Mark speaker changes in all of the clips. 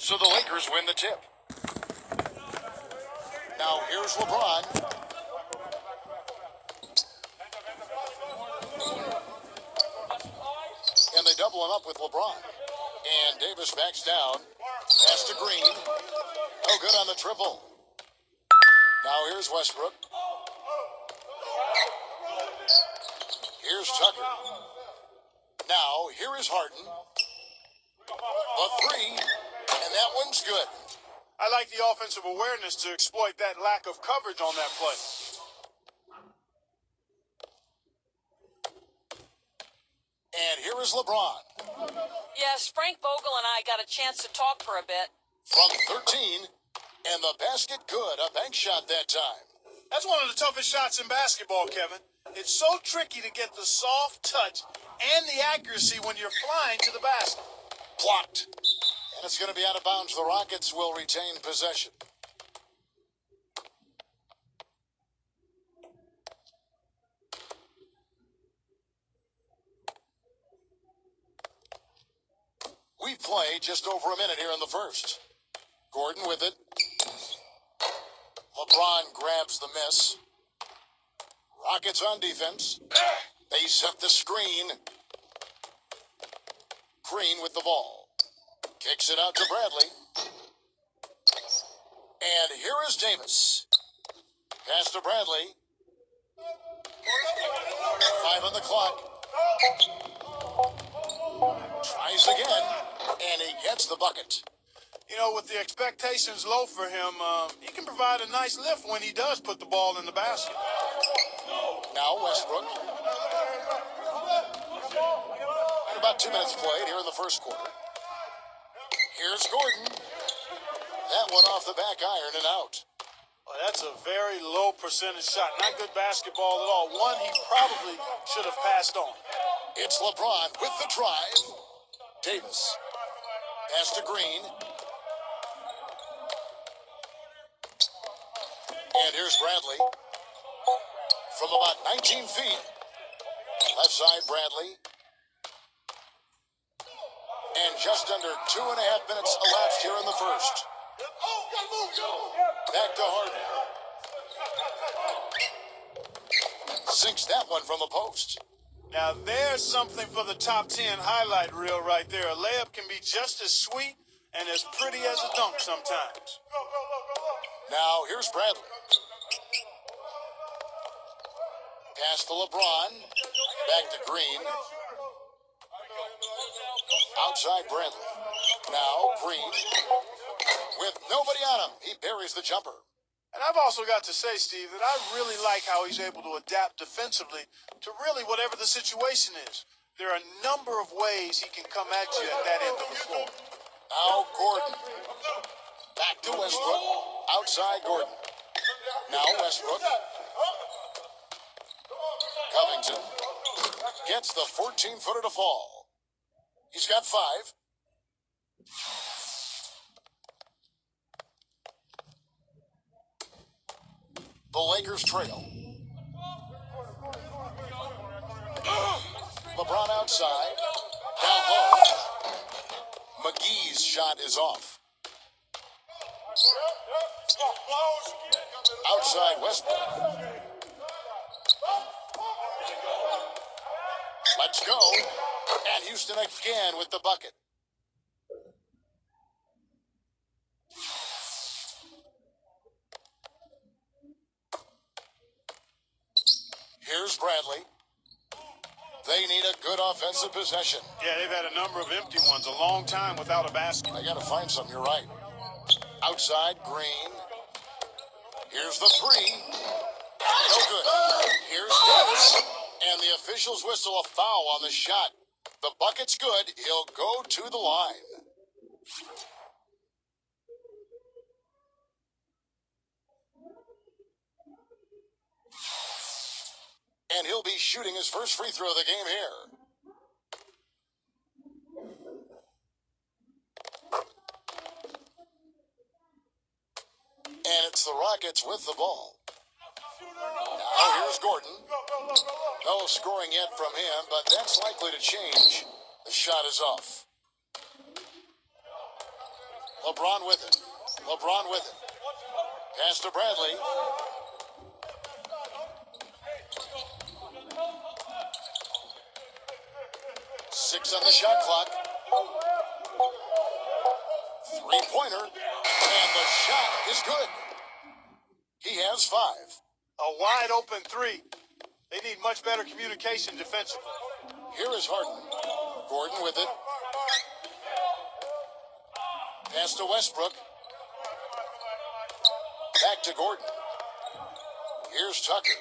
Speaker 1: So the Lakers win the tip. Now here's LeBron. And they double him up with LeBron. And Davis backs down. Pass to Green. No good on the triple. Now here's Westbrook. Here's Tucker. Now here is Harden. A three. And that one's good.
Speaker 2: I like the offensive awareness to exploit that lack of coverage on that play.
Speaker 1: And here is LeBron.
Speaker 3: Yes, Frank Vogel and I got a chance to talk for a bit.
Speaker 1: From 13, and the basket good. A bank shot that time.
Speaker 2: That's one of the toughest shots in basketball, Kevin. It's so tricky to get the soft touch and the accuracy when you're flying to the basket.
Speaker 1: Blocked. And it's going to be out of bounds. The Rockets will retain possession. We play just over a minute here in the first. Gordon with it. LeBron grabs the miss. Rockets on defense. They set the screen. Green with the ball. Kicks it out to Bradley. And here is Davis. Pass to Bradley. 5 on the clock. Tries again. And he gets the bucket.
Speaker 2: You know, with the expectations low for him, he can provide a nice lift when he does put the ball in the basket.
Speaker 1: Now Westbrook. And about 2 minutes played here in the first quarter. Here's Gordon. That one off the back iron and out.
Speaker 2: Well, that's a very low percentage shot. Not good basketball at all. One he probably should have passed on.
Speaker 1: It's LeBron with the drive. Davis. Pass to Green. And here's Bradley. From about 19 feet. Left side, Bradley. And just under 2.5 minutes elapsed here in the first. Back to Harden. Sinks that one from the post.
Speaker 2: Now there's something for the top 10 highlight reel right there. A layup can be just as sweet and as pretty as a dunk sometimes.
Speaker 1: Now here's Bradley. Pass to LeBron. Back to Green. Outside Bradley. Now Green. With nobody on him, he buries the jumper.
Speaker 2: And I've also got to say, Steve, that I really like how he's able to adapt defensively to really whatever the situation is. There are a number of ways he can come at you at that end of the floor.
Speaker 1: Now Gordon. Back to Westbrook. Outside Gordon. Now Westbrook. Covington gets the 14-footer to fall. He's got 5. The Lakers trail. LeBron outside. Down low. McGee's shot is off. Outside Westbrook. Let's go. And Houston again with the bucket. Here's Bradley. They need a good offensive possession.
Speaker 2: Yeah, they've had a number of empty ones, a long time without a basket.
Speaker 1: They got to find something, you're right. Outside, Green. Here's the 3. No good. Here's Davis. And the officials whistle a foul on the shot. The bucket's good. He'll go to the line. And he'll be shooting his first free throw of the game here. And it's the Rockets with the ball. Now here's Gordon. No scoring yet from him, but that's likely to change. The shot is off. LeBron with it. LeBron with it. Pass to Bradley. Six on the shot clock. Three-pointer. And the shot is good. He has 5.
Speaker 2: A wide open three. They need much better communication defensively.
Speaker 1: Here is Harden. Gordon with it. Pass to Westbrook. Back to Gordon. Here's Tucker.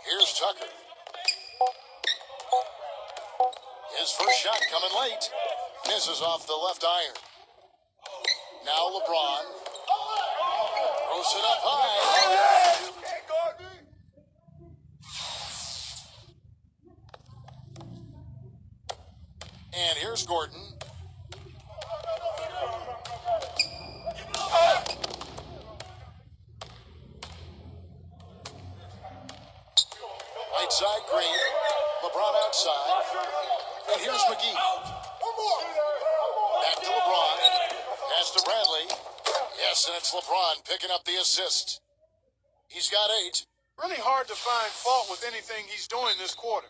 Speaker 1: Here's Tucker. His first shot coming late. Misses off the left iron. Now LeBron. Throws it up high. And here's Gordon. Right side, Green. LeBron outside. And here's McGee. Back to LeBron. Pass to Bradley. Yes, and it's LeBron picking up the assist. He's got 8.
Speaker 2: Really hard to find fault with anything he's doing this quarter,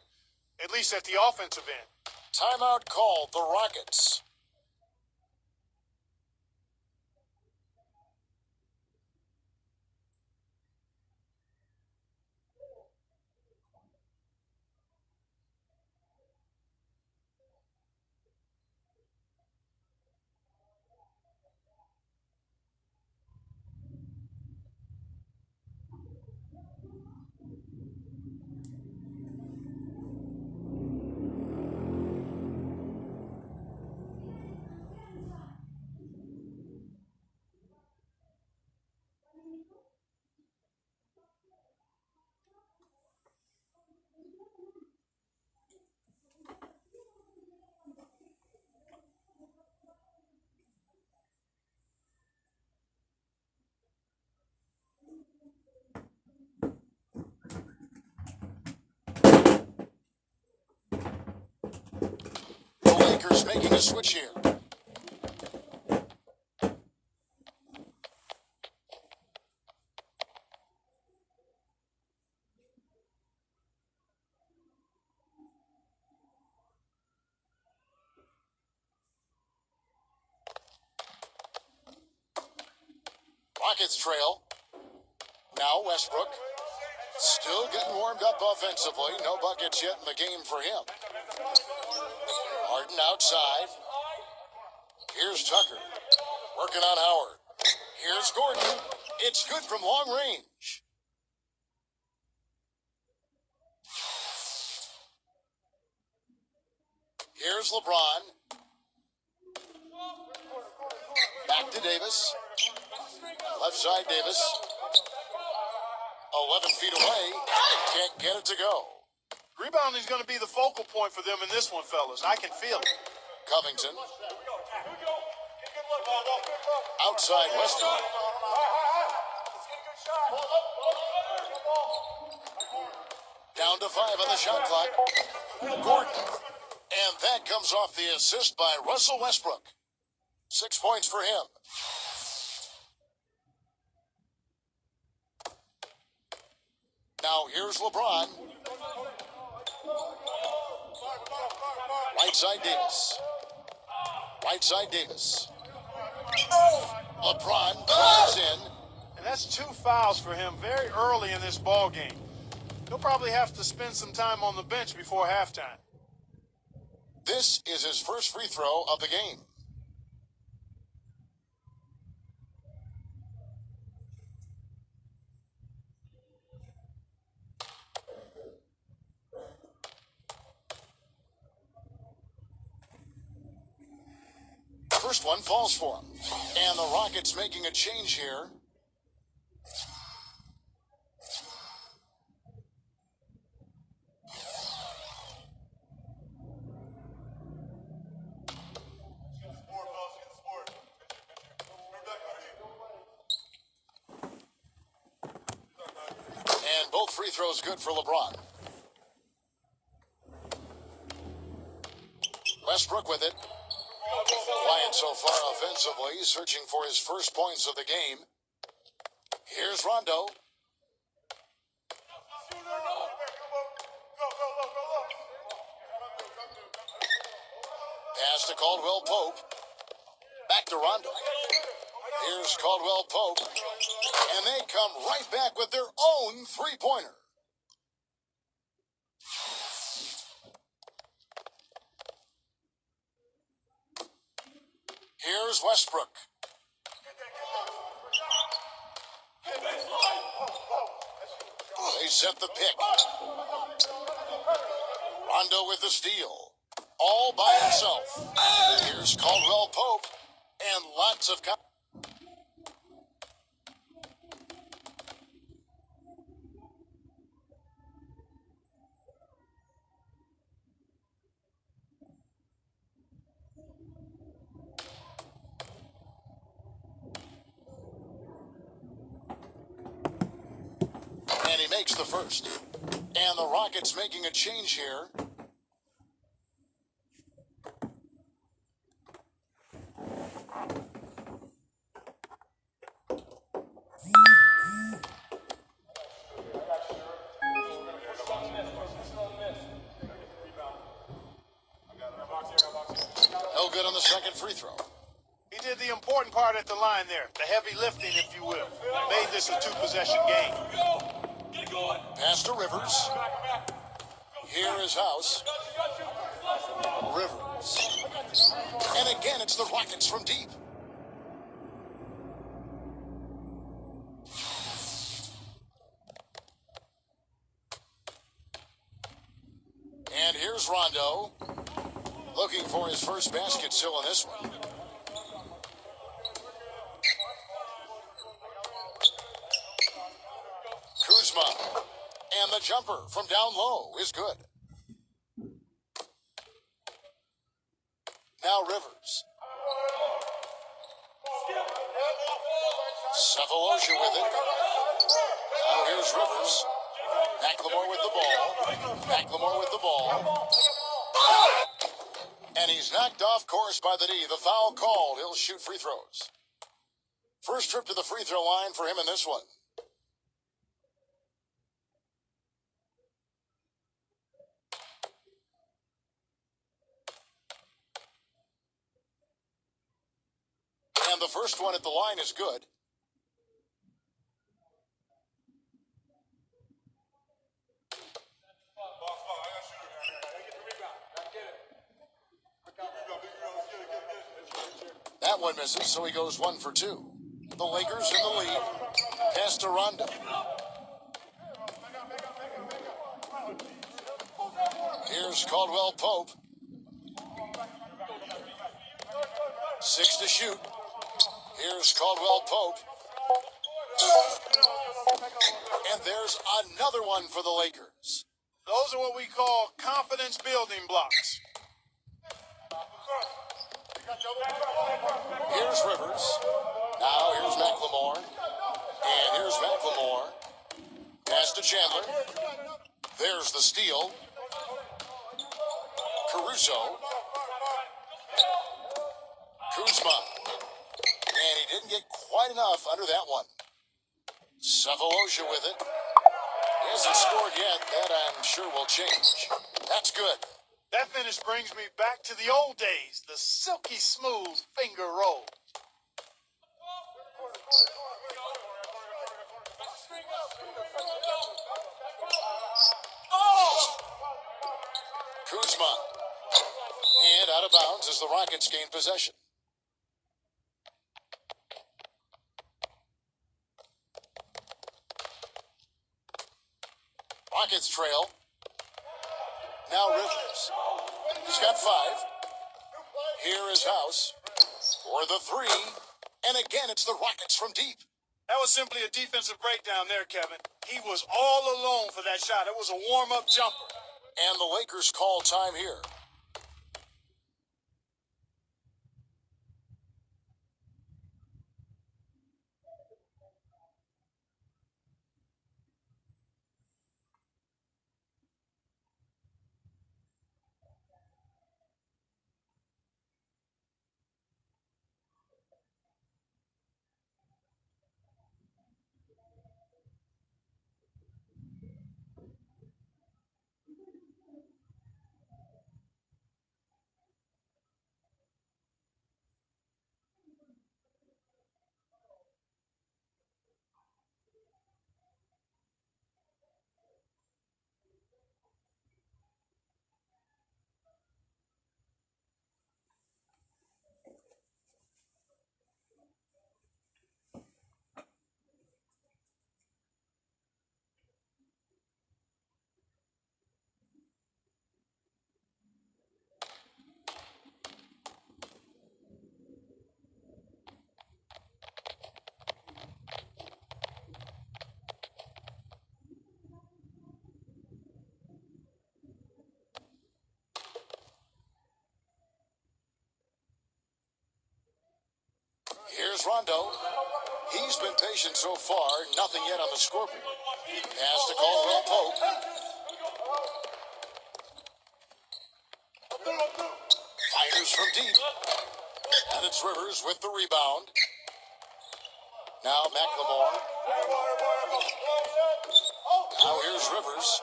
Speaker 2: at least at the offensive end.
Speaker 1: Timeout called the Rockets. The Lakers making a switch here. Rockets trail. Now Westbrook. Still getting warmed up offensively. No buckets yet in the game for him. Harden outside. Here's Tucker. Working on Howard. Here's Gordon. It's good from long range. Here's LeBron. Back to Davis. Left side Davis. 11 feet away. Can't get it to go.
Speaker 2: Rebounding is going to be the focal point for them in this one, fellas. I can feel it.
Speaker 1: Covington. Outside Westbrook. Down to 5 on the shot clock. Gordon. And that comes off the assist by Russell Westbrook. 6 points for him. Now here's LeBron. Right side Davis. Right side Davis. LeBron drives in.
Speaker 2: And that's 2 fouls for him very early in this ball game. He'll probably have to spend some time on the bench before halftime.
Speaker 1: This is his first free throw of the game. First one falls for him. And the Rockets making a change here. And both free throws good for LeBron. Westbrook with it. Quiet so far offensively, searching for his first points of the game. Here's Rondo. Pass to Caldwell Pope. Back to Rondo. Here's Caldwell Pope. And they come right back with their own three-pointer. Here's Westbrook. They set the pick. Rondo with the steal. All by himself. Here's Caldwell Pope. And lots of... And he makes the first. And the Rockets making a change here. No good on the second free throw.
Speaker 2: He did the important part at the line there, the heavy lifting, if you will. Made this a two-possession game.
Speaker 1: Pass to Rivers. Here is House. Rivers. And again, it's the Rockets from deep. And here's Rondo. Looking for his first basket still in this one. Kuzma. And the jumper from down low is good. Now Rivers. Cephalosha with it. Now here's Rivers. McLemore with the ball. McLemore with the ball. And he's knocked off course by the D. The foul called. He'll shoot free throws. First trip to the free throw line for him in this one. And the first one at the line is good. That one misses, so he goes 1 for 2. The Lakers in the lead. Pass to Rondo. Here's Caldwell Pope. 6 to shoot. Here's Caldwell Pope. And there's another one for the Lakers.
Speaker 2: Those are what we call confidence building blocks.
Speaker 1: Here's Rivers. Now here's McLemore. And here's McLemore. Pass to Chandler. There's the steal. Caruso. Kuzma. And he didn't get quite enough under that one. Cephalosha with it. He hasn't scored yet. That I'm sure will change. That's good.
Speaker 2: That finish brings me back to the old days, the silky smooth finger roll.
Speaker 1: Kuzma. And out of bounds as the Rockets gain possession. Rockets trail. Now Rivers. He's got 5. Here is House for the 3. And again, it's the Rockets from deep.
Speaker 2: That was simply a defensive breakdown there, Kevin. He was all alone for that shot. It was a warm-up jumper.
Speaker 1: And the Lakers call time here. Here's Rondo. He's been patient so far. Nothing yet on the scoreboard. Pass to Caldwell Pope. Fires from deep. And it's Rivers with the rebound. Now McLemore. Now here's Rivers.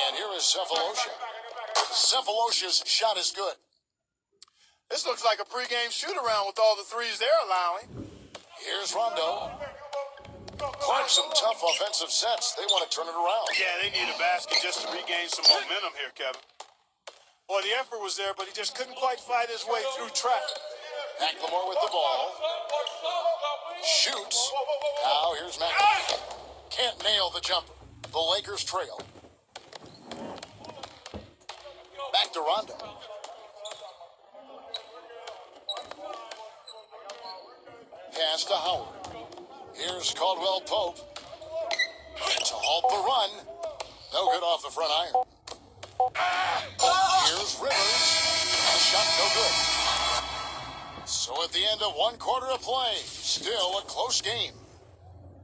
Speaker 1: And here is Cephalosha. Cephalosha's shot is good.
Speaker 2: This looks like a pregame shoot-around with all the threes they're allowing.
Speaker 1: Here's Rondo. Clark, some tough offensive sets. They want to turn it around.
Speaker 2: Yeah, they need a basket just to regain some momentum here, Kevin. Boy, the effort was there, but he just couldn't quite fight his way through traffic.
Speaker 1: McLemore with the ball. Shoots. Now here's McLemore. Can't nail the jumper. The Lakers trail. Back to Rondo. Pass to Howard. Here's Caldwell Pope. To halt the run. No good off the front iron. Here's Rivers. The shot no good. So at the end of one quarter of play, still a close game.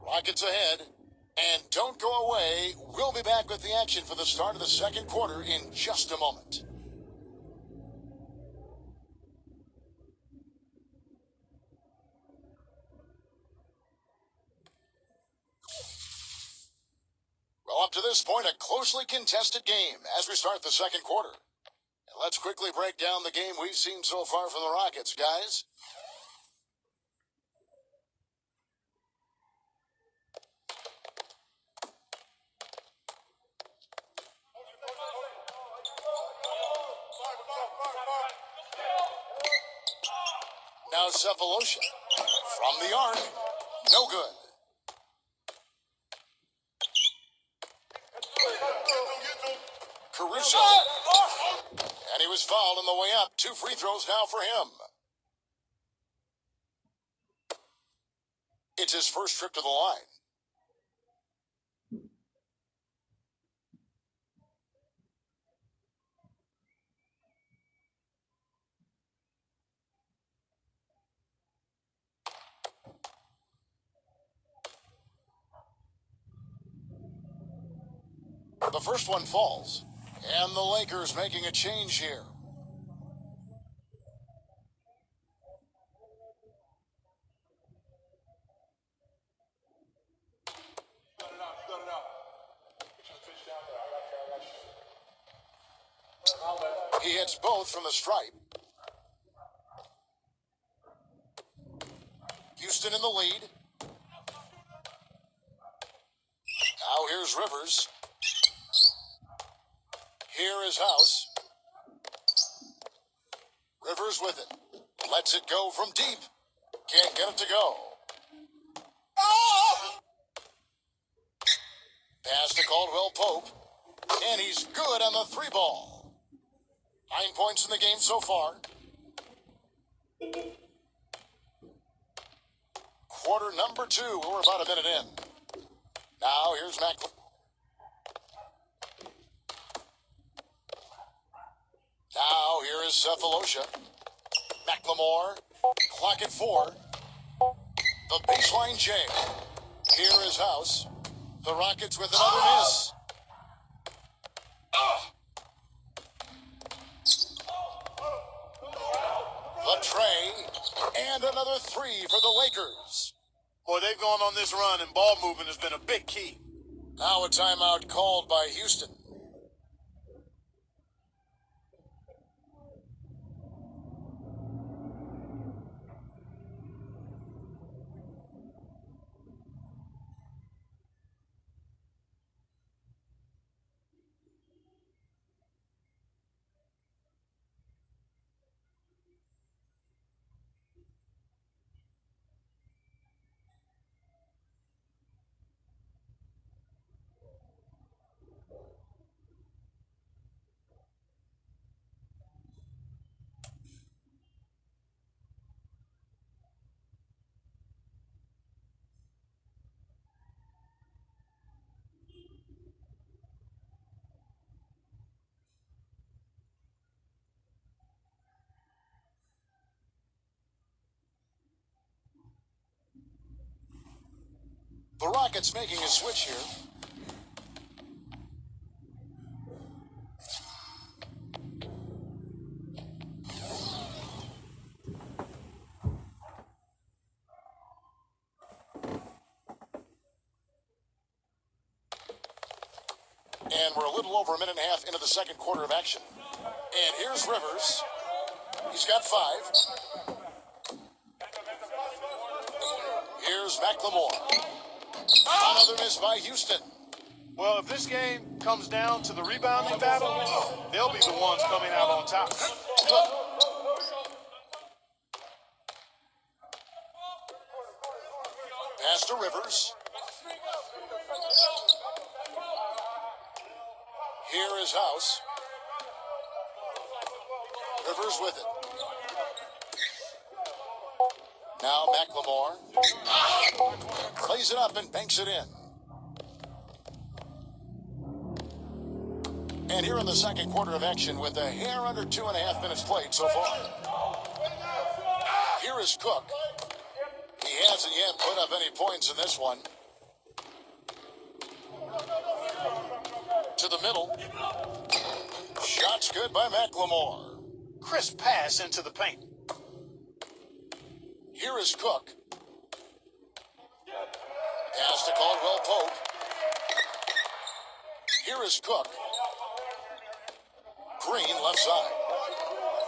Speaker 1: Rockets ahead. And don't go away. We'll be back with the action for the start of the second quarter in just a moment. Well, up to this point, a closely contested game as we start the second quarter. And let's quickly break down the game we've seen so far from the Rockets, guys. Now Cephalosha. From the arc. No good. Caruso. And he was fouled on the way up. 2 free throws now for him. It's his first trip to the line. The first one falls. And the Lakers making a change here. He hits both from the stripe. Houston in the lead. Now here's Rivers. Here is House. Rivers with it. Lets it go from deep. Can't get it to go. Pass to Caldwell Pope. And he's good on the 3-ball. 9 points in the game so far. Quarter number 2. We're about a minute in. Now here's McLemore. Now here is Cephalosha. McLemore. Clock at 4. The baseline J. Here is House. The Rockets with another miss. The tray. And another 3 for the Lakers.
Speaker 2: Boy, they've gone on this run, and ball movement has been a big key.
Speaker 1: Now a timeout called by Houston. The Rockets making a switch here. And we're a little over a minute and a half into the second quarter of action. And here's Rivers. He's got 5. Here's McLemore. Another miss by Houston.
Speaker 2: Well, if this game comes down to the rebounding battle, they'll be the ones coming out on top.
Speaker 1: Pass to Rivers. Here is House. Rivers with it. Now McLemore. Plays it up and banks it in. And here in the second quarter of action with a hair under 2.5 minutes played so far. Here is Cook. He hasn't yet put up any points in this one. To the middle. Shot's good by McLemore.
Speaker 2: Crisp pass into the paint.
Speaker 1: Here is Cook. Pass to Caldwell Pope. Here is Cook. Green left side.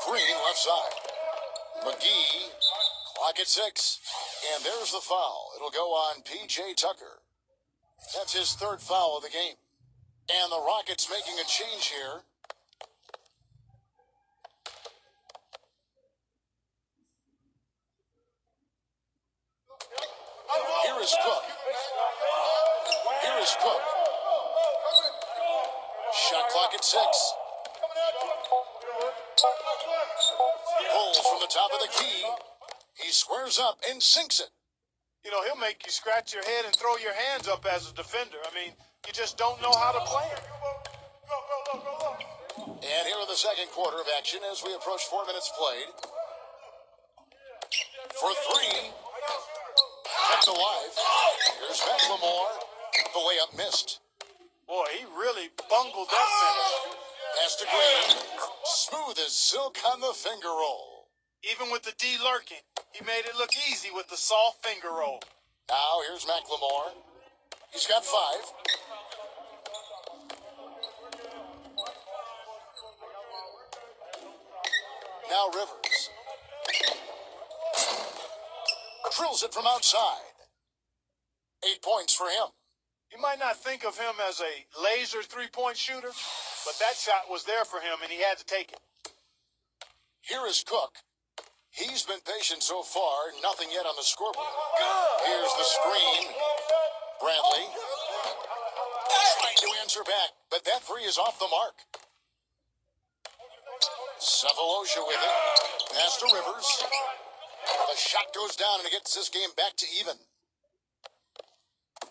Speaker 1: Green left side. McGee. Clock at 6. And there's the foul. It'll go on P.J. Tucker. That's his 3rd foul of the game. And the Rockets making a change here. Here is Cook. Here is Cook. Shot clock at 6. Pulls from the top of the key. He squares up and sinks it.
Speaker 2: You know, he'll make you scratch your head and throw your hands up as a defender. I mean, you just don't know how to play it.
Speaker 1: And here in the second quarter of action as we approach 4 minutes played. For 3. Kept alive. Here's McLemore. The layup missed.
Speaker 2: Boy, he really bungled that finish.
Speaker 1: Pass to Green. Smooth as silk on the finger roll.
Speaker 2: Even with the D lurking, he made it look easy with the soft finger roll.
Speaker 1: Now here's McLemore. He's got 5. Now Rivers. Drills it from outside. 8 points for him.
Speaker 2: You might not think of him as a laser three-point shooter, but that shot was there for him, and he had to take it.
Speaker 1: Here is Cook. He's been patient so far, nothing yet on the scoreboard. Here's the screen. Bradley. Trying to answer back, but that 3 is off the mark. Cephalosha with it. Pass to Rivers. The shot goes down and it gets this game back to even.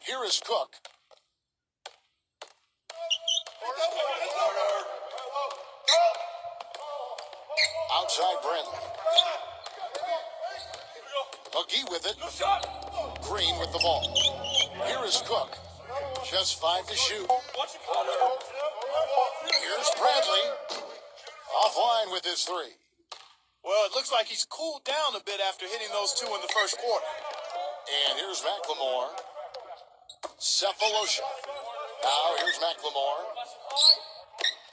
Speaker 1: Here is Cook. Outside Bradley. McGee with it. Green with the ball. Here is Cook. Just 5 to shoot. Here's Bradley. Offline with his 3.
Speaker 2: Well, it looks like he's cooled down a bit after hitting those 2 in the first quarter.
Speaker 1: And here's McLemore. Cephalosha. Now here's McLemore.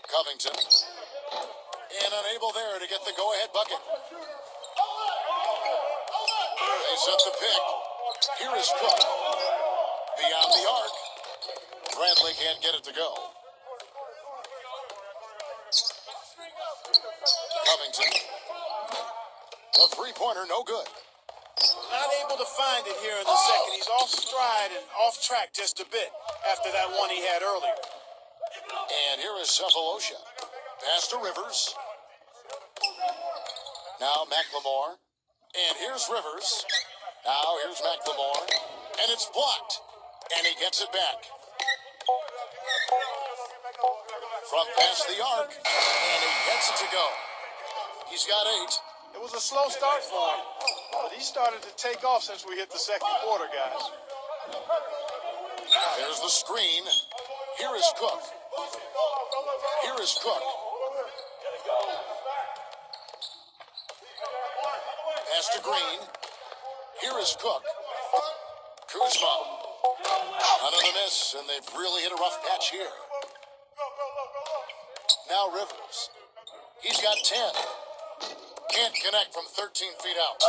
Speaker 1: Covington. And unable there to get the go-ahead bucket. They set the pick. Here is Cook. Beyond the arc. Bradley can't get it to go. Covington. The three-pointer, no good.
Speaker 2: Not able to find it here in the second. He's off stride and off track just a bit after that one he had earlier.
Speaker 1: And here is Cephalosha. Pass to Rivers. Now McLemore. And here's Rivers. Now here's McLemore. And it's blocked. And he gets it back. From past the arc. And he gets it to go. He's got 8.
Speaker 2: It was a slow start for him, but he started to take off since we hit the second quarter, guys.
Speaker 1: There's the screen. Here is Cook. Here is Cook. Pass to Green. Here is Cook. Kuzma. Another miss, and they've really hit a rough patch here. Now Rivers. He's got 10. Can't connect from 13 feet out.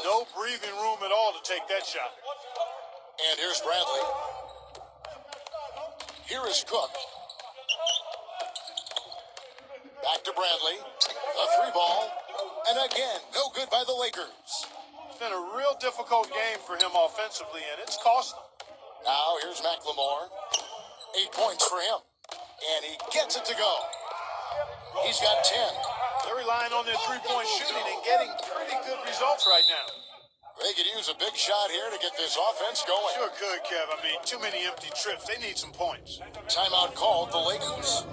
Speaker 2: No breathing room at all to take that shot.
Speaker 1: And here's Bradley. Here is Cook. Back to Bradley. A 3-ball. And again, no good by the Lakers.
Speaker 2: It's been a real difficult game for him offensively, and it's cost him.
Speaker 1: Now here's McLemore. 8 points for him. And he gets it to go. He's got 10.
Speaker 2: They're relying on their three-point shooting and getting pretty good results right now.
Speaker 1: They could use a big shot here to get this offense going.
Speaker 2: Sure could, Kev. I mean, too many empty trips. They need some points.
Speaker 1: Timeout called the Lakers.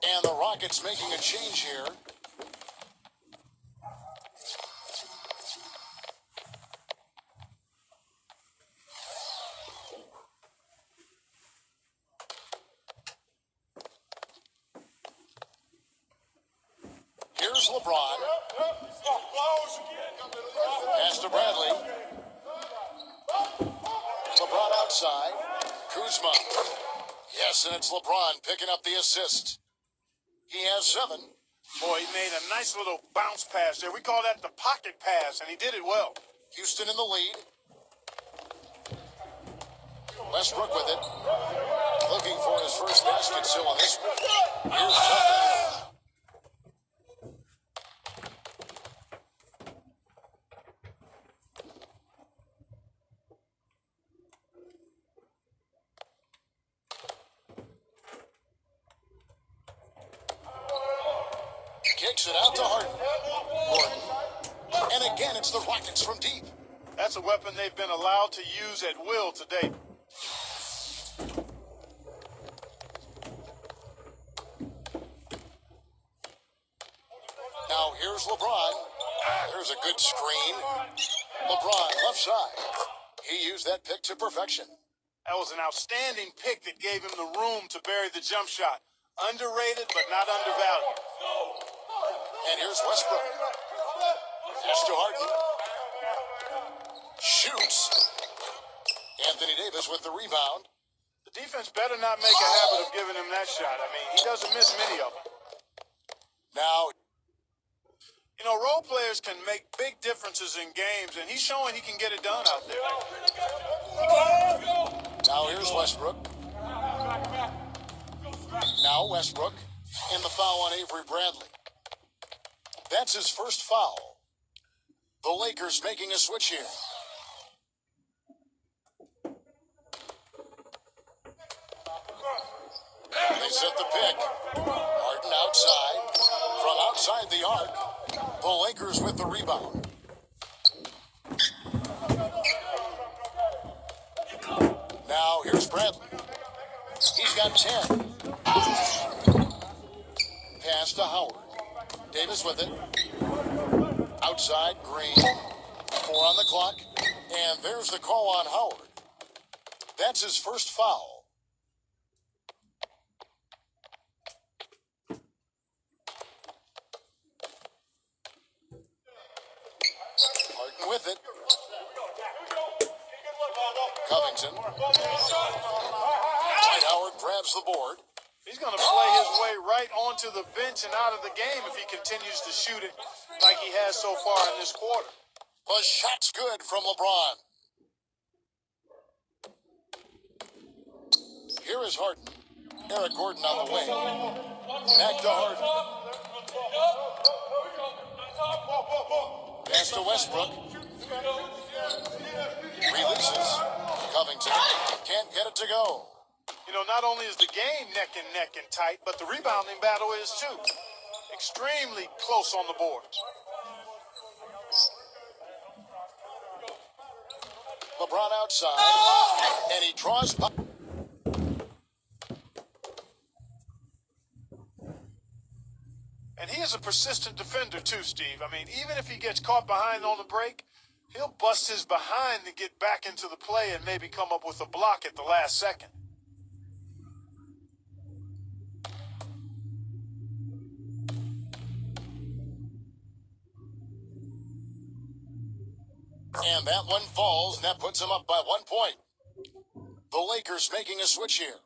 Speaker 1: And the Rockets making a change here. Here's LeBron. Pass to Bradley. LeBron outside. Kuzma. Yes, and it's LeBron picking up the assist. He has 7.
Speaker 2: Boy, he made a nice little bounce pass there. We call that the pocket pass, and he did it well.
Speaker 1: Houston in the lead. Westbrook with it. Looking for his first basket still on this one. Here's Tucker. Kicks it out to Harden. Gordon. And again, it's the Rockets from deep.
Speaker 2: That's a weapon they've been allowed to use at will to date.
Speaker 1: Now here's LeBron. There's a good screen. LeBron left side. He used that pick to perfection.
Speaker 2: That was an outstanding pick that gave him the room to bury the jump shot. Underrated, but not undervalued.
Speaker 1: And here's Westbrook. Pass to Harden. Shoots. Anthony Davis with the rebound.
Speaker 2: The defense better not make a habit of giving him that shot. I mean, he doesn't miss many of them.
Speaker 1: Now,
Speaker 2: you know, role players can make big differences in games, and he's showing he can get it done out there.
Speaker 1: now here's Westbrook. Now Westbrook. And the foul on Avery Bradley. That's his first foul. The Lakers making a switch here. They set the pick. Harden outside. From outside the arc. The Lakers with the rebound. Now here's Bradley. He's got 10. Pass to Howard. Davis with it. Outside, Green. 4 on the clock. And there's the call on Howard. That's his first foul. Harden with it. Covington. Dwight Howard grabs the board.
Speaker 2: He's going to play his way right onto the bench and out of the game if he continues to shoot it like he has so far in this quarter.
Speaker 1: The shot's good from LeBron. Here is Harden. Eric Gordon on the wing. Back to Harden. Pass to Westbrook. Releases. Covington can't get it to go.
Speaker 2: You know, not only is the game neck and tight, but the rebounding battle is too. Extremely close on the boards.
Speaker 1: LeBron outside, and he draws.
Speaker 2: And he is a persistent defender too, Steve. I mean, even if he gets caught behind on the break, he'll bust his behind to get back into the play and maybe come up with a block at the last second.
Speaker 1: And that one falls, and that puts him up by 1 point. The Lakers making a switch here.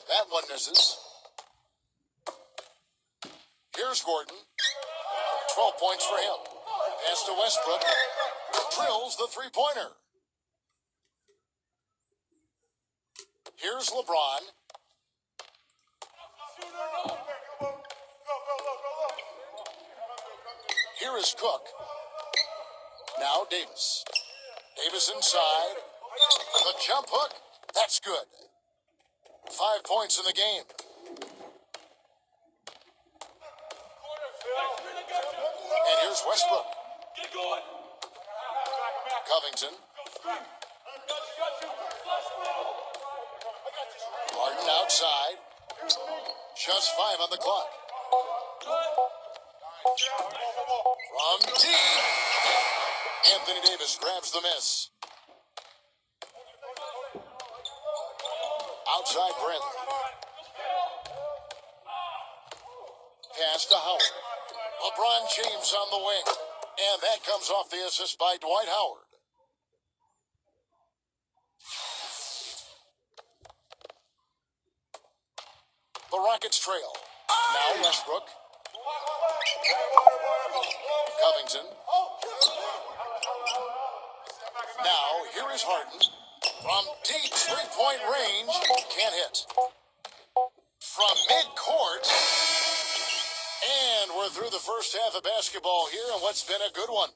Speaker 1: That one misses. Here's Gordon. 12 points for him. Pass to Westbrook. Drills the three-pointer. Here's LeBron. Here is Cook. Now Davis. Davis inside. The jump hook. That's good. 5 points in the game. And here's Westbrook. Covington. Harden outside. Just 5 on the clock. From deep. Anthony Davis grabs the miss. Outside Bradley. Pass to Howard. LeBron James on the wing. And that comes off the assist by Dwight Howard. The Rockets trail. Now Westbrook. Covington. Now here is Harden. From deep three-point range. Can't hit. From mid-court. And we're through the first half of basketball here, and what's been a good one.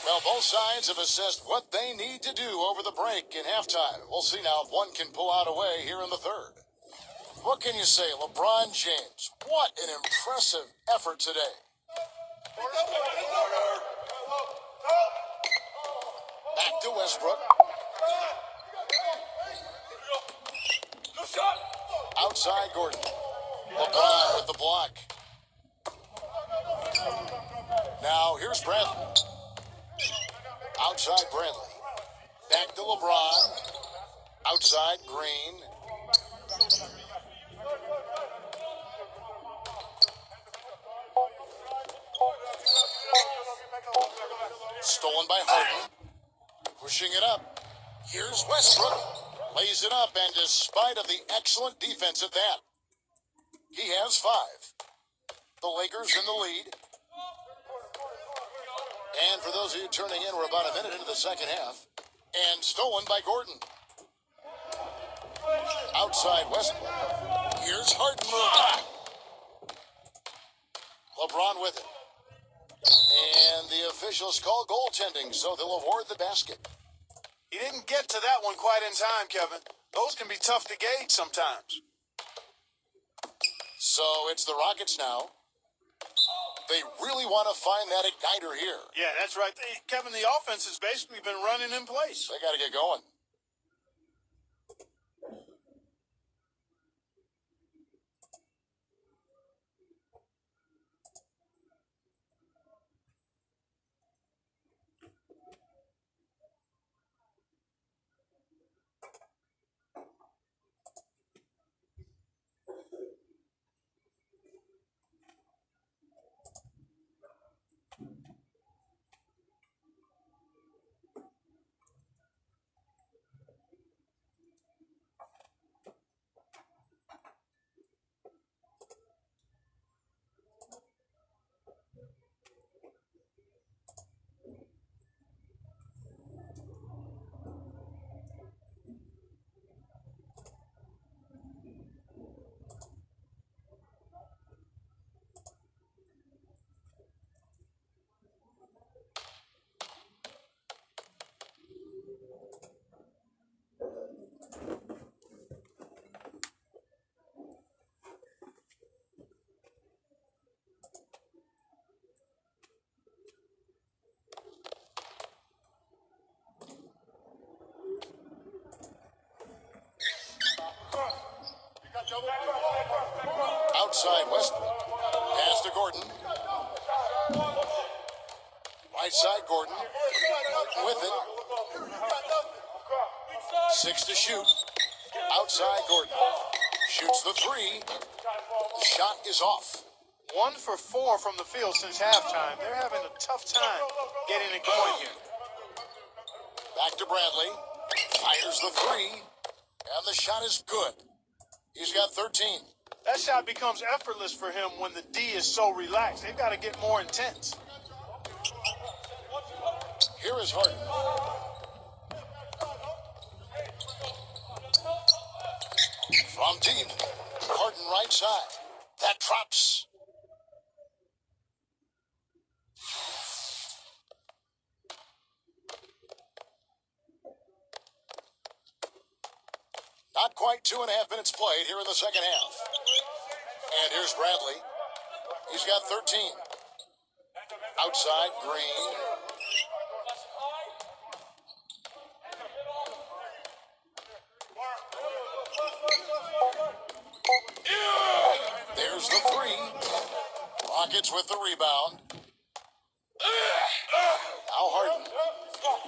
Speaker 1: Well, both sides have assessed what they need to do over the break in halftime. We'll see now if one can pull out a way here in the third. What can you say, LeBron James? What an impressive effort today. Back to Westbrook. Outside Gordon. LeBron with the block. Now here's Bradley. Outside Bradley. Back to LeBron. Outside Green. Stolen by Harden. Pushing it up. Here's Westbrook. Lays it up, and despite of the excellent defense at that, he has 5. The Lakers in the lead. And for those of you turning in, we're about a minute into the second half. And stolen by Gordon. Outside Westbrook. Here's Harden. LeBron with it. And the officials call goaltending, so they'll award the basket.
Speaker 2: He didn't get to that one quite in time, Kevin. Those can be tough to gauge sometimes.
Speaker 1: So it's the Rockets now. They really want to find that igniter here.
Speaker 2: Yeah, that's right. Kevin, the offense has basically been running in place.
Speaker 1: They got to get going. Outside Westbrook. Pass to Gordon. Right side Gordon. Martin with it. 6 to shoot. Outside Gordon. Shoots the three. The shot is off.
Speaker 2: 1 for 4 from the field since halftime. They're having a tough time getting it going here.
Speaker 1: Back to Bradley. Fires the three. And the shot is good. He's got 13.
Speaker 2: That shot becomes effortless for him when the D is so relaxed. They've got to get more intense.
Speaker 1: Here is Harden. From deep. Harden right side. That drops. Not quite 2.5 minutes played here in the second half. And here's Bradley. He's got 13. Outside, Green. There's the three. Rockets with the rebound. Now Harden.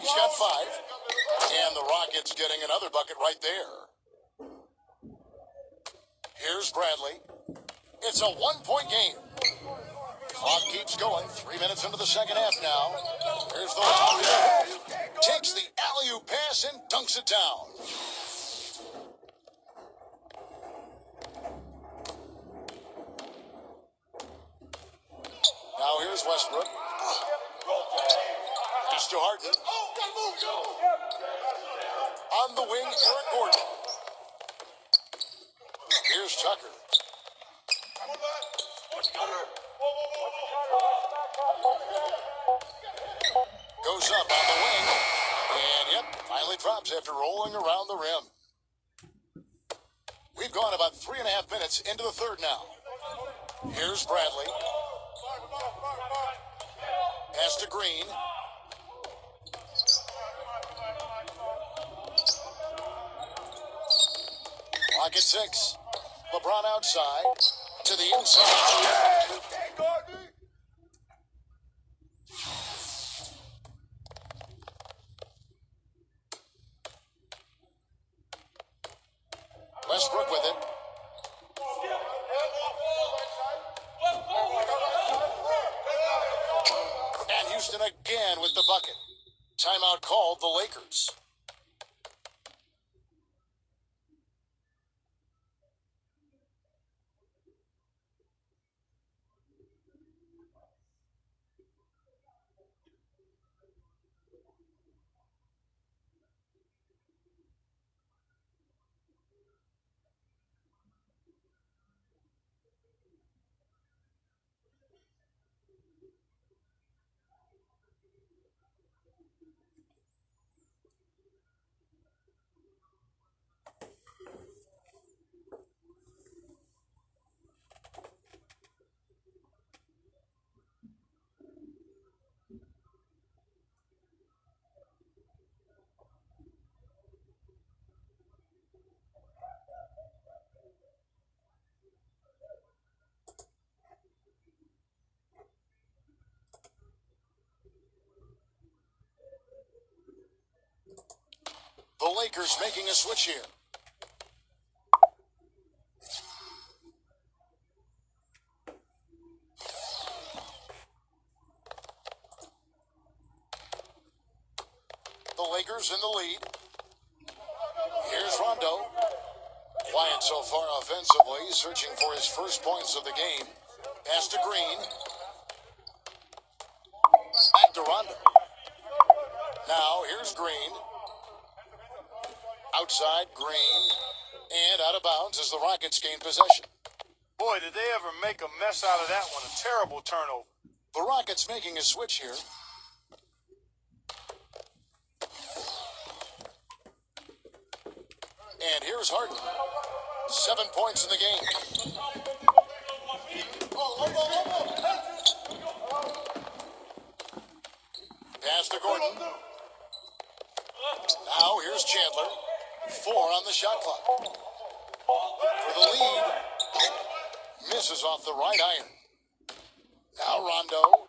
Speaker 1: He's got 5. And the Rockets getting another bucket right there. Here's Bradley. It's a 1-point game. Clock keeps going. 3 minutes into the second half now. Here's the lob. Takes the alley-oop pass and dunks it down. Now here's Westbrook. Pass to Harden. On the wing, Eric Gordon. Here's Tucker. Goes up on the wing. And yep, finally drops after rolling around the rim. We've gone about 3.5 minutes into the third now. Here's Bradley. Pass to Green. Clock at 6. LeBron outside. To the inside. Westbrook with it. And Houston again with the bucket. Timeout called the Lakers. Lakers making a switch here. The Lakers in the lead. Here's Rondo. Quiet so far offensively, searching for his first points of the game. Pass to Green. Back to Rondo. Now here's Green. Outside Green. And out of bounds as the Rockets gain possession.
Speaker 2: Boy, did they ever make a mess out of that one. A terrible turnover.
Speaker 1: The Rockets making a switch here. And here's Harden. 7 points in the game. Pass to Gordon. Now here's Chandler. 4 on the shot clock. For the lead. Misses off the right iron. Now Rondo.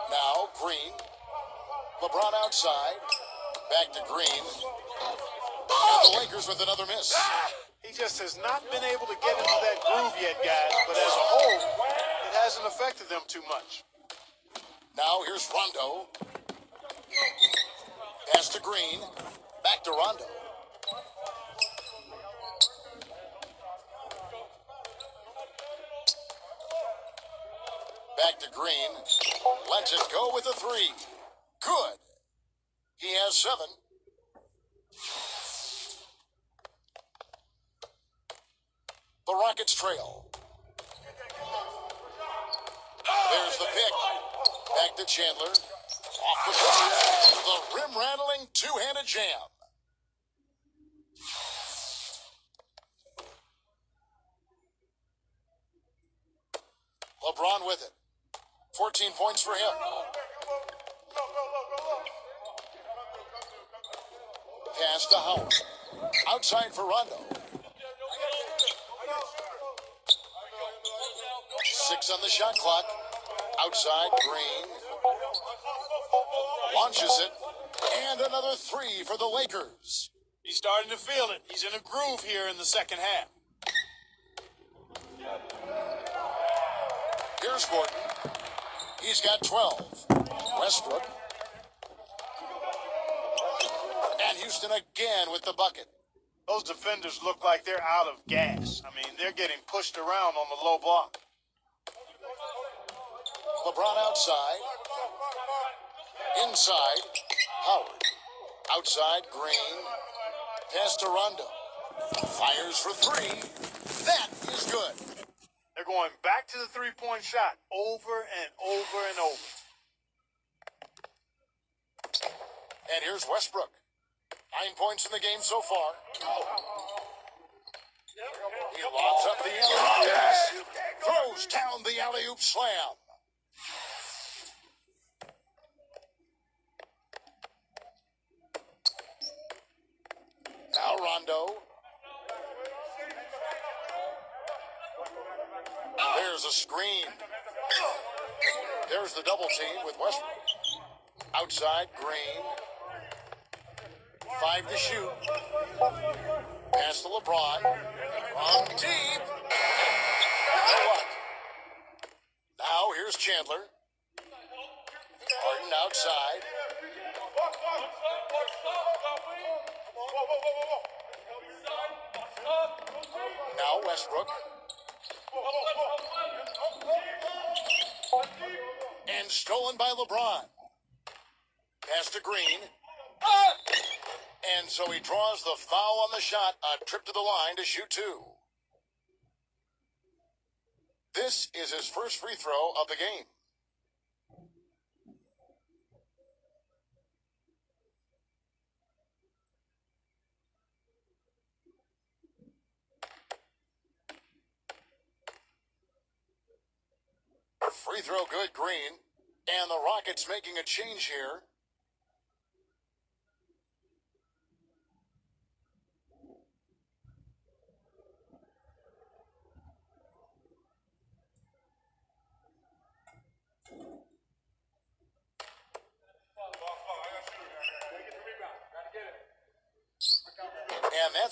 Speaker 1: Now Green. LeBron outside. Back to Green. And the Lakers with another miss.
Speaker 2: He just has not been able to get into that groove yet, guys. But as a whole, it hasn't affected them too much.
Speaker 1: Now here's Rondo. Pass to Green. Back to Rondo. Back to Green. Lets it go with a 3. Good. He has 7. The Rockets trail. There's the pick. Back to Chandler. Off the post. The rim-rattling two-handed jam. LeBron with it. 14 points for him. Pass to Howard. Outside for Rondo. 6 on the shot clock. Outside, Green. Launches it. And another 3 for the Lakers.
Speaker 2: He's starting to feel it. He's in a groove here in the second half.
Speaker 1: Here's Gordon. He's got 12. Westbrook. And Houston again with the bucket.
Speaker 2: Those defenders look like they're out of gas. I mean, they're getting pushed around on the low block.
Speaker 1: LeBron outside. Inside, Howard. Outside, Green. Pass to Rondo. Fires for 3. That is good.
Speaker 2: They're going back to the three-point shot over and over and over.
Speaker 1: And here's Westbrook. 9 points in the game so far. He lobs up the alley-oop pass. Throws down the alley-oop slam. Now Rondo. There's a screen. There's the double team with Westbrook. Outside, Green. 5 to shoot. Pass to LeBron. From deep. Now what? Now here's Chandler. Harden outside. Now Westbrook. And stolen by LeBron. Pass to Green. And so he draws the foul on the shot, a trip to the line to shoot 2. This is his first free throw of the game. Free throw good, Green. And the Rockets making a change here.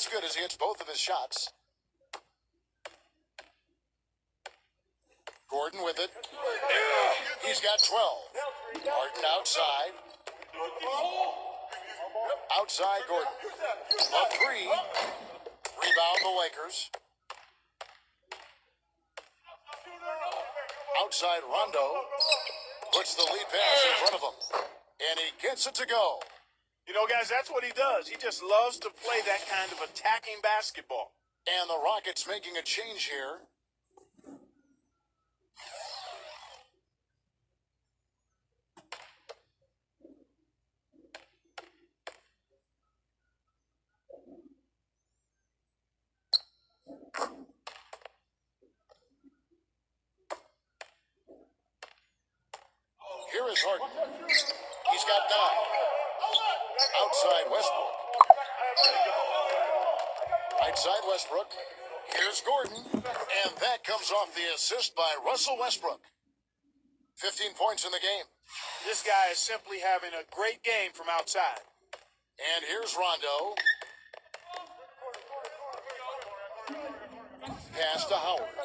Speaker 1: That's good as he hits both of his shots. Gordon with it. He's got 12. Harden outside. Outside Gordon. A three. Rebound the Lakers. Outside Rondo. Puts the lead pass in front of him. And he gets it to go.
Speaker 2: You know, guys, that's what he does. He just loves to play that kind of attacking basketball.
Speaker 1: And the Rockets making a change here. Here is Harden. He's got 9. Outside Westbrook. Right side Westbrook. Here's Gordon. And that comes off the assist by Russell Westbrook. 15 points in the game.
Speaker 2: This guy is simply having a great game from outside.
Speaker 1: And here's Rondo. Pass to Howard.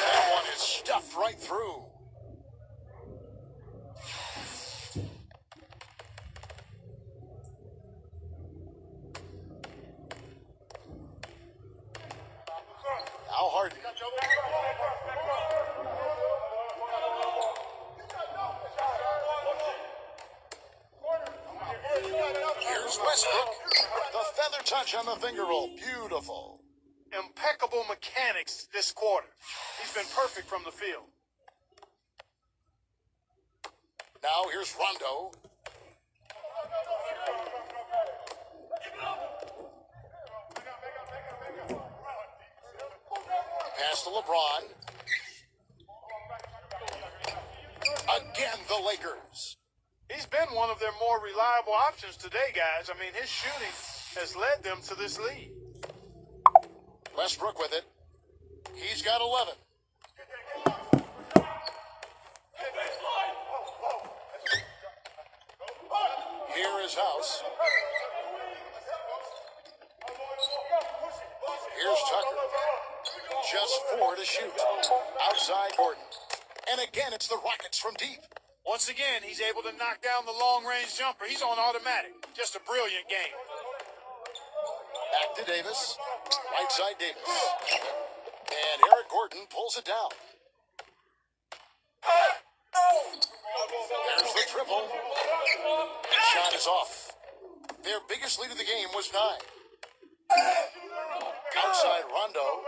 Speaker 1: That one is stuffed right through. Now Harden. Here's Westbrook. The feather touch on the finger roll. Beautiful.
Speaker 2: Impeccable mechanics this quarter. He's been perfect from the field.
Speaker 1: Now here's Rondo. Pass to LeBron. Again, the Lakers.
Speaker 2: He's been one of their more reliable options today, guys. I mean, his shooting has led them to this lead.
Speaker 1: Westbrook with it. He's got 11. Here is House. Here's Tucker. Just 4 to shoot. Outside Gordon. And again, it's the Rockets from deep.
Speaker 2: Once again, he's able to knock down the long-range jumper. He's on automatic. Just a brilliant game.
Speaker 1: Back to Davis. Right side Davis. And Eric Gordon pulls it down. There's the triple. Shot is off. Their biggest lead of the game was 9. Outside Rondo.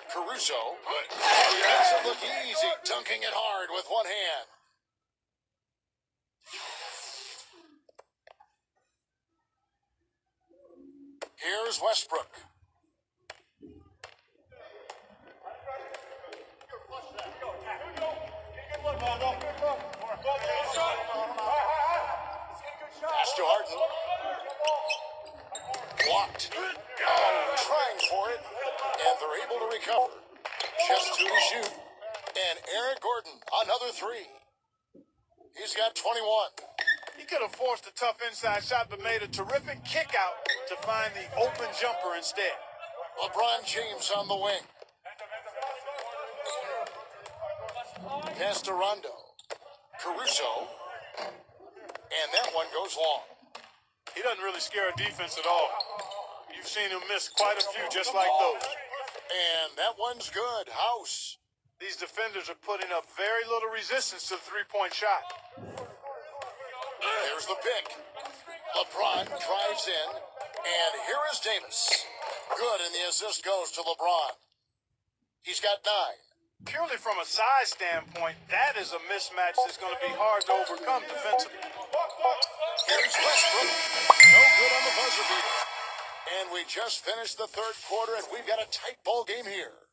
Speaker 1: Caruso. Makes it look easy, dunking it hard with one hand. Here's Westbrook. Pass to Harden. Blocked. Oh, trying for it. And they're able to recover. Just 2 to shoot. And Eric Gordon, another 3. He's got 21.
Speaker 2: He could have forced a tough inside shot, but made a terrific kick out to find the open jumper instead.
Speaker 1: LeBron James on the wing. Pass to Rondo. Caruso. And that one goes long.
Speaker 2: He doesn't really scare a defense at all. You've seen him miss quite a few just like those.
Speaker 1: And that one's good. House.
Speaker 2: These defenders are putting up very little resistance to the three-point shot.
Speaker 1: There's the pick. LeBron drives in. And here is Davis. Good, and the assist goes to LeBron. He's got 9.
Speaker 2: Purely from a size standpoint, that is a mismatch that's going to be hard to overcome defensively.
Speaker 1: Here's Westbrook. No good on the buzzer beater. And we just finished the third quarter, and we've got a tight ball game here.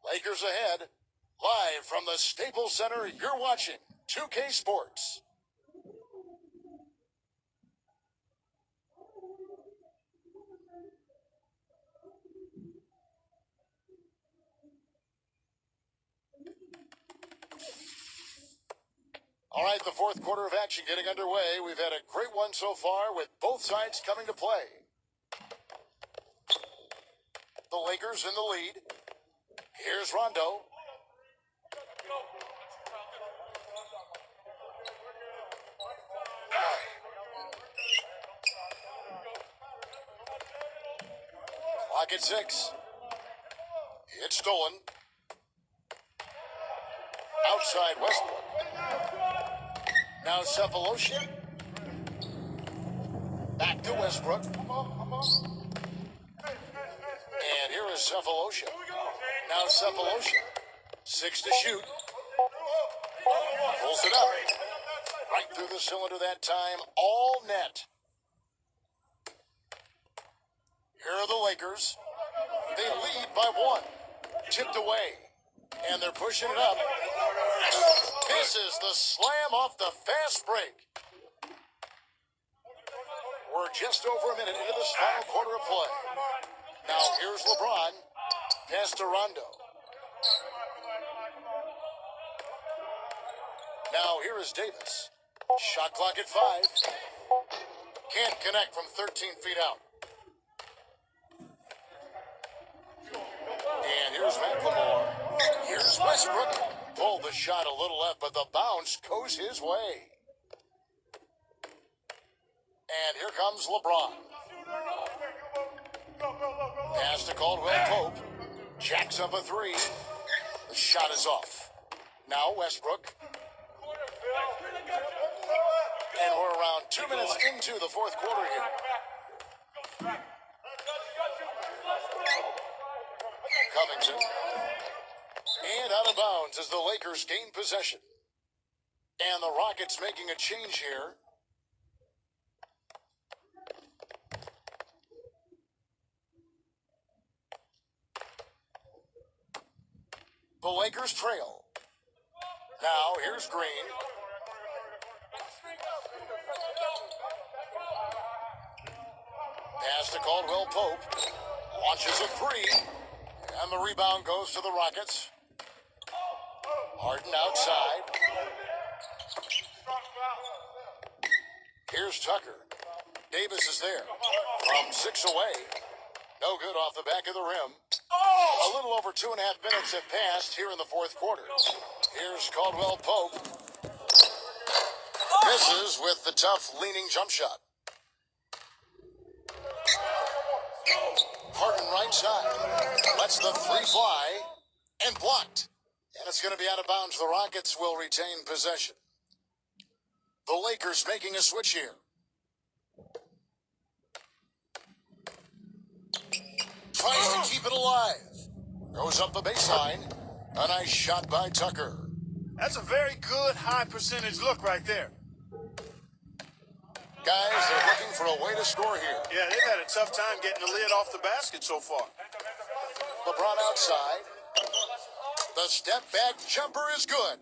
Speaker 1: Lakers ahead. Live from the Staples Center, you're watching 2K Sports. All right, the fourth quarter of action getting underway. We've had a great one so far with both sides coming to play. The Lakers in the lead. Here's Rondo. Clock at 6. It's stolen. Outside Westbrook. Now Cephalosha. Back to Westbrook. And here is Cephalosha. Now Cephalosha. 6 to shoot. Pulls it up. Right through the cylinder that time. All net. Here are the Lakers. They lead by 1. Tipped away. And they're pushing it up. Misses the slam off the fast break. We're just over a minute into this final quarter of play. Now here's LeBron. Pass to Rondo. Now here is Davis. Shot clock at 5. Can't connect from 13 feet out. And here's McLemore. Here's Westbrook. Pulled the shot a little left, but the bounce goes his way. And here comes LeBron. Pass to Caldwell Pope. Jacks up a 3. The shot is off. Now Westbrook. And we're around 2 minutes into the fourth quarter here. Covington. And out of bounds as the Lakers gain possession. And the Rockets making a change here. The Lakers trail. Now here's Green. Pass to Caldwell Pope. Launches a 3. And the rebound goes to the Rockets. Harden outside. Here's Tucker. Davis is there. From 6 away. No good off the back of the rim. A little over 2.5 minutes have passed here in the fourth quarter. Here's Caldwell Pope. Misses with the tough leaning jump shot. Harden right side. Lets the 3 fly. And blocked. And it's going to be out of bounds. The Rockets will retain possession. The Lakers making a switch here. Tries to keep it alive. Goes up the baseline. A nice shot by Tucker.
Speaker 2: That's a very good high percentage look right there.
Speaker 1: Guys, they're looking for a way to score here.
Speaker 2: Yeah, they've had a tough time getting the lid off the basket so far.
Speaker 1: LeBron outside. The step back jumper is good.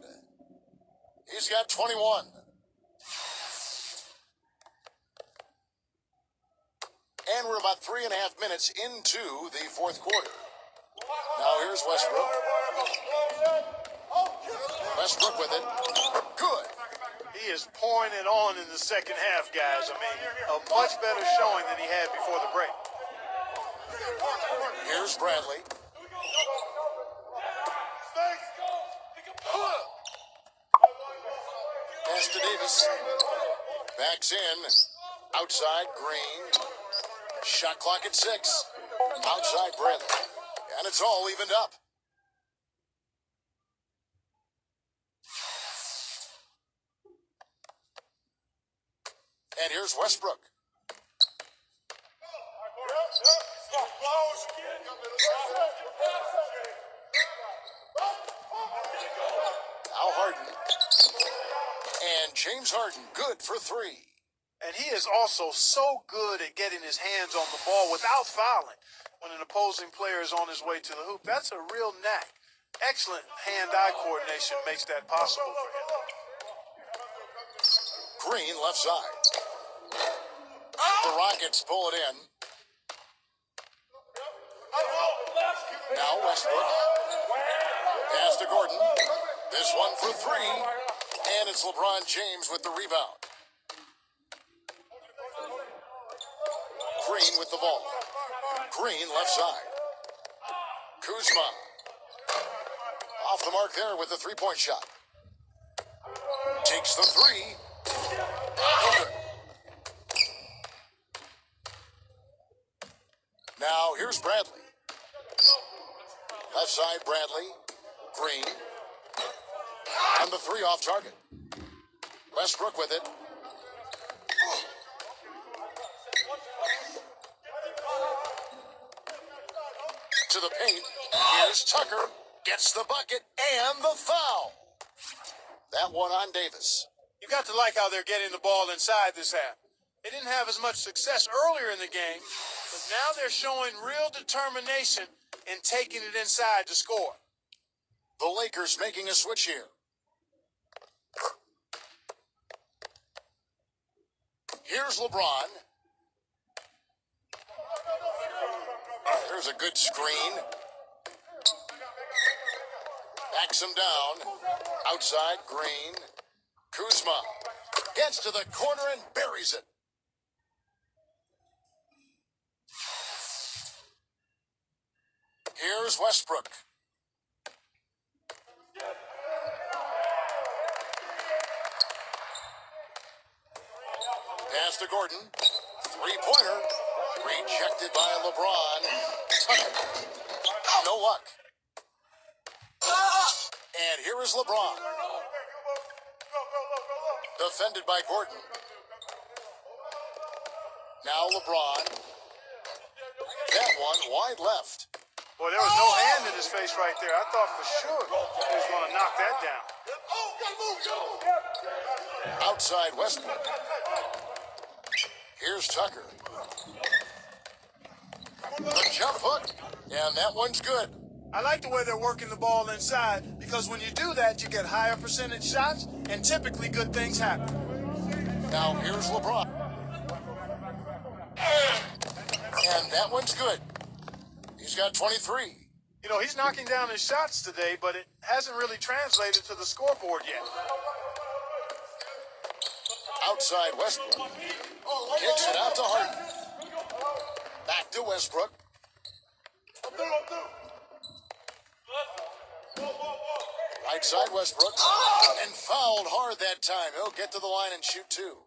Speaker 1: He's got 21. And we're about 3.5 minutes into the fourth quarter. Now here's Westbrook. Westbrook with it. Good.
Speaker 2: He is pouring it on in the second half, guys. I mean, a much better showing than he had before the break.
Speaker 1: Here's Bradley. Pass to Davis. Backs in. Outside, Green. Shot clock at 6. Outside, Bradley. And it's all evened up. And here's Westbrook. Now Harden. And James Harden, good for 3.
Speaker 2: And he is also so good at getting his hands on the ball without fouling when an opposing player is on his way to the hoop. That's a real knack. Excellent hand-eye coordination makes that possible for him.
Speaker 1: Green left side. The Rockets pull it in. Now Westbrook. Pass to Gordon. This one for 3. And it's LeBron James with the rebound. Green with the ball. Green left side. Kuzma. Off the mark there with the three-point shot. Takes the three. Good. Now here's Bradley. Left side, Bradley. Green. And the three off target. Westbrook with it. To the paint. Here's Tucker. Gets the bucket and the foul. That one on Davis.
Speaker 2: You got to like how they're getting the ball inside this half. They didn't have as much success earlier in the game, but now they're showing real determination in taking it inside to score.
Speaker 1: The Lakers making a switch here. Here's LeBron. There's a good screen. Backs him down. Outside, Green. Kuzma gets to the corner and buries it. Here's Westbrook. Pass to Gordon. Three-pointer. Rejected by LeBron. Tucker. No luck. And here is LeBron. Defended by Gordon. Now LeBron. That one wide left.
Speaker 2: Boy, there was no hand in his face right there. I thought for sure he was going to knock that down.
Speaker 1: Outside Westbrook. Here's Tucker. The jump hook. And that one's good.
Speaker 2: I like the way they're working the ball inside because when you do that, you get higher percentage shots and typically good things happen.
Speaker 1: Now here's LeBron. And that one's good. He's got 23.
Speaker 2: You know, he's knocking down his shots today, but it hasn't really translated to the scoreboard yet.
Speaker 1: Outside Westbrook. Kicks it out to Harden. Back to Westbrook. Right side Westbrook. And fouled hard that time. He'll get to the line and shoot two.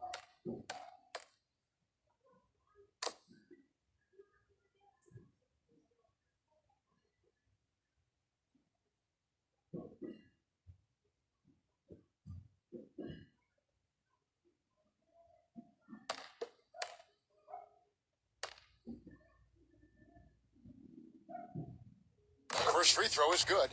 Speaker 1: First free throw is good.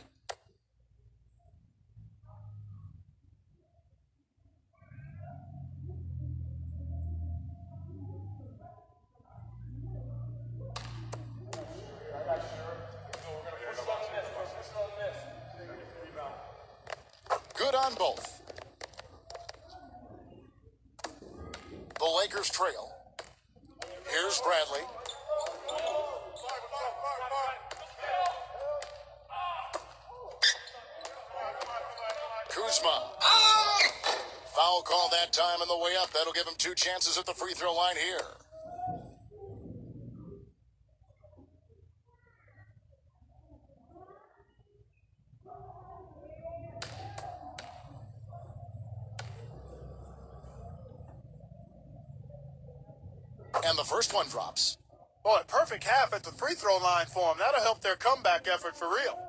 Speaker 1: Good on both. The Lakers trail. Here's Bradley. Kuzma. Foul call that time on the way up. That'll give him two chances at the free throw line here. And the first one drops.
Speaker 2: Boy, perfect half at the free throw line for him. That'll help their comeback effort for real.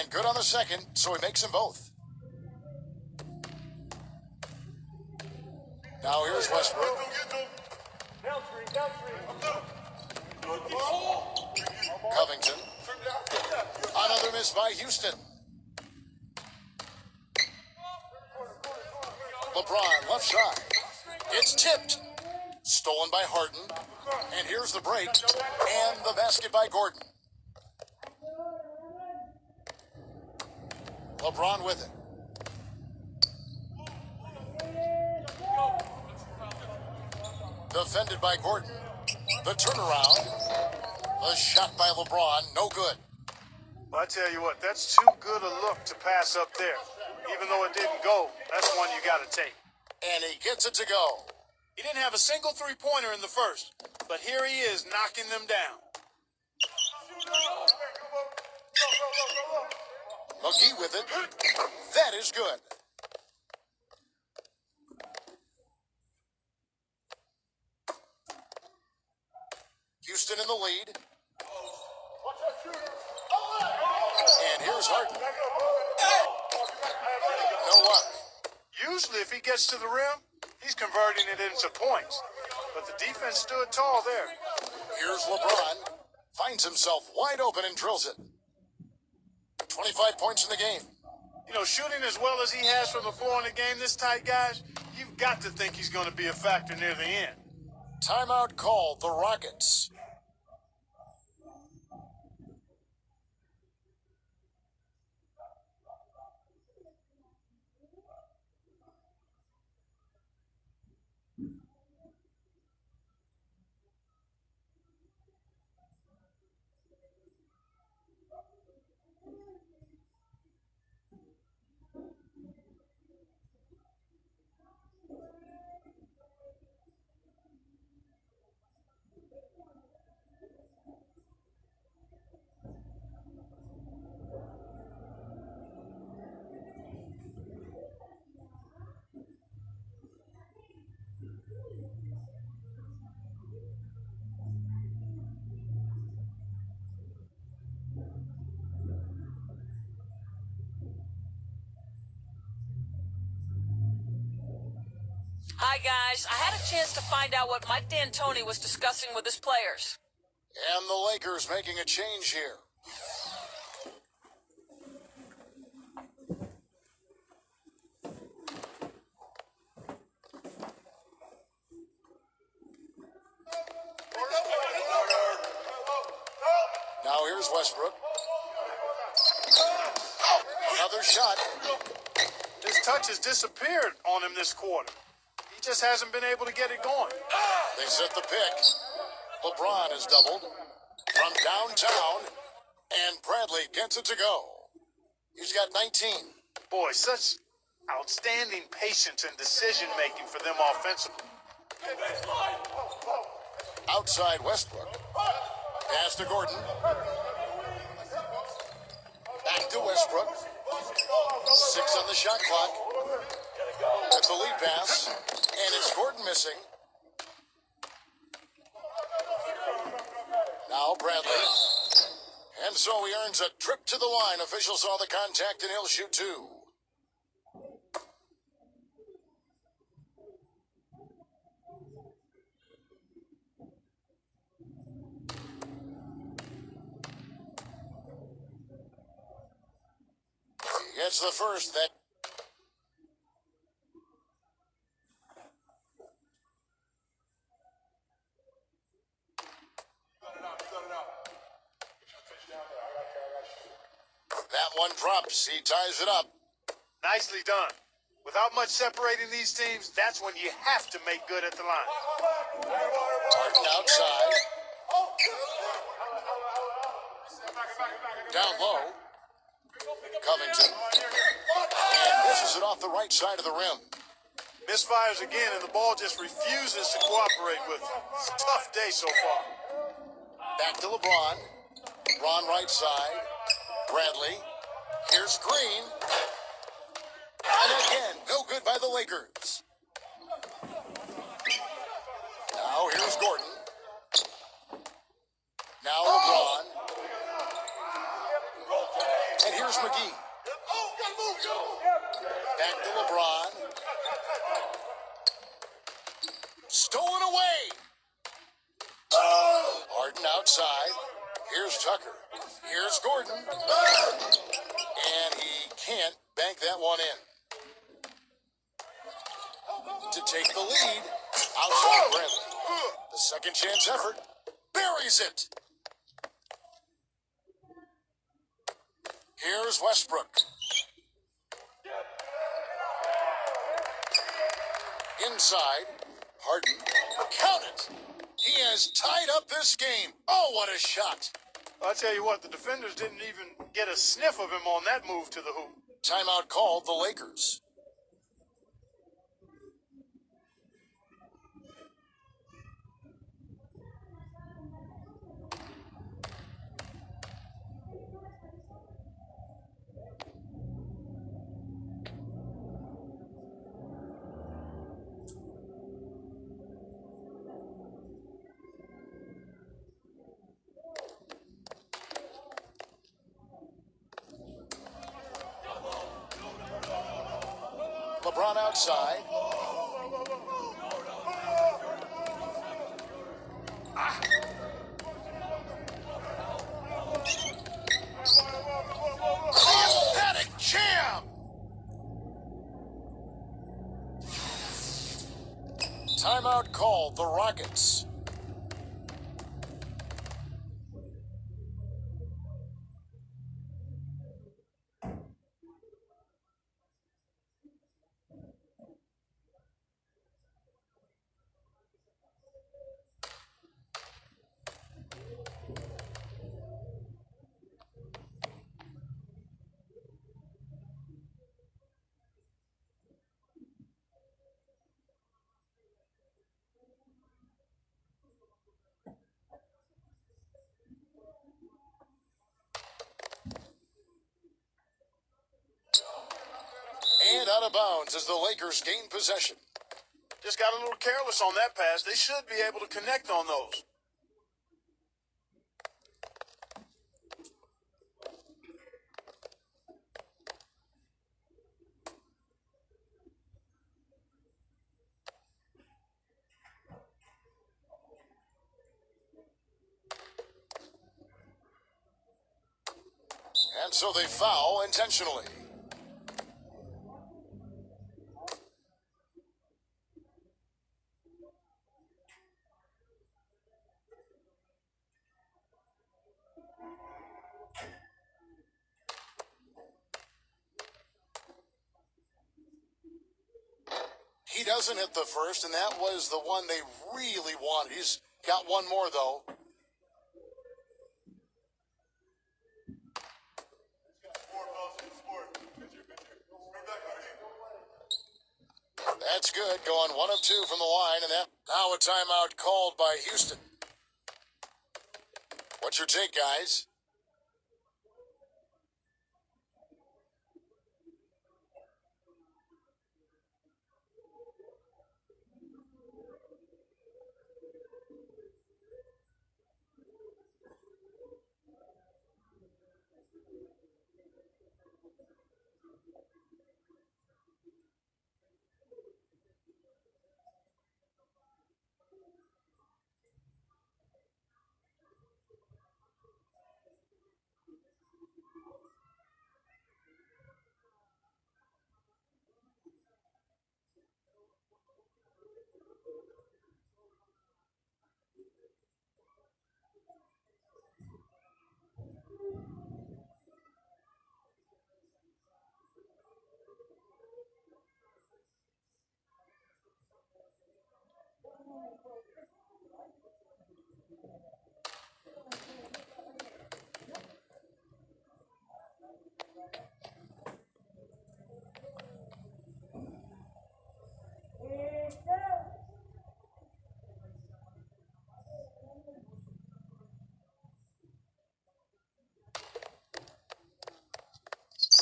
Speaker 1: And good on the second, so he makes them both. Now here's Westbrook. Covington. Another miss by Houston. LeBron, left side. It's tipped. Stolen by Harden. And here's the break. And the basket by Gordon. LeBron with it. Defended by Gordon. The turnaround. The shot by LeBron, no good.
Speaker 2: Well, I tell you what, that's too good a look to pass up there. Even though it didn't go, that's one you got to take.
Speaker 1: And he gets it to go.
Speaker 2: He didn't have a single three-pointer in the first, but here he is knocking them down.
Speaker 1: McGee with it. That is good. Houston in the lead. And here's Harden. No luck.
Speaker 2: Usually if he gets to the rim, he's converting it into points. But the defense stood tall there.
Speaker 1: Here's LeBron. Finds himself wide open and drills it. 25 points in the game.
Speaker 2: You know, shooting as well as he has from the floor in the game this tight, guys, you've got to think he's going to be a factor near the end.
Speaker 1: Timeout called the Rockets.
Speaker 3: Hi, guys. I had a chance to find out what Mike D'Antoni was discussing with his players.
Speaker 1: And the Lakers making a change here. Now here's Westbrook. Another shot.
Speaker 2: His touch has disappeared on him this quarter. He just hasn't been able to get it going.
Speaker 1: They set the pick. LeBron is doubled from downtown, and Bradley gets it to go. He's got 19.
Speaker 2: Boy, such outstanding patience and decision-making for them offensively.
Speaker 1: Outside Westbrook. Pass to Gordon. Back to Westbrook. 6 on the shot clock. That's the lead pass. And it's Gordon missing. Now Bradley. And so he earns a trip to the line. Officials saw the contact and he'll shoot 2. He gets the first. That one drops. He ties it up.
Speaker 2: Nicely done. Without much separating these teams, that's when you have to make good at the line.
Speaker 1: Harden outside. Down low. Covington. And misses it off the right side of the rim.
Speaker 2: Misfires again, and the ball just refuses to cooperate with him. It's a tough day so far.
Speaker 1: Back to LeBron. LeBron right side. Bradley. Here's Green. And again, no good by the Lakers. Now here's Gordon. Now LeBron. And here's McGee. Back to LeBron. Stolen away. Harden outside. Here's Tucker. Here's Gordon. And he can't bank that one in. To take the lead, outside Bradley. The second chance effort. Buries it. Here's Westbrook. Inside. Harden. Count it. He has tied up this game. Oh, what a shot.
Speaker 2: I'll tell you what, the defenders didn't even get a sniff of him on that move to the hoop.
Speaker 1: Timeout called the Lakers. LeBron outside. Emphatic jam! Timeout called the Rockets. And out of bounds as the Lakers gain possession.
Speaker 2: Just got a little careless on that pass. They should be able to connect on those.
Speaker 1: And so they foul intentionally. He doesn't hit the first, and that was the one they really wanted. He's got one more, though. That's good, going 1 of 2 from the line, and that now a timeout called by Houston. What's your take, guys?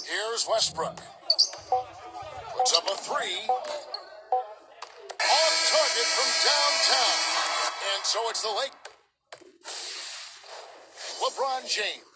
Speaker 1: Here's Westbrook. Puts up a 3. On target from downtown. And so it's the Lakers. LeBron James.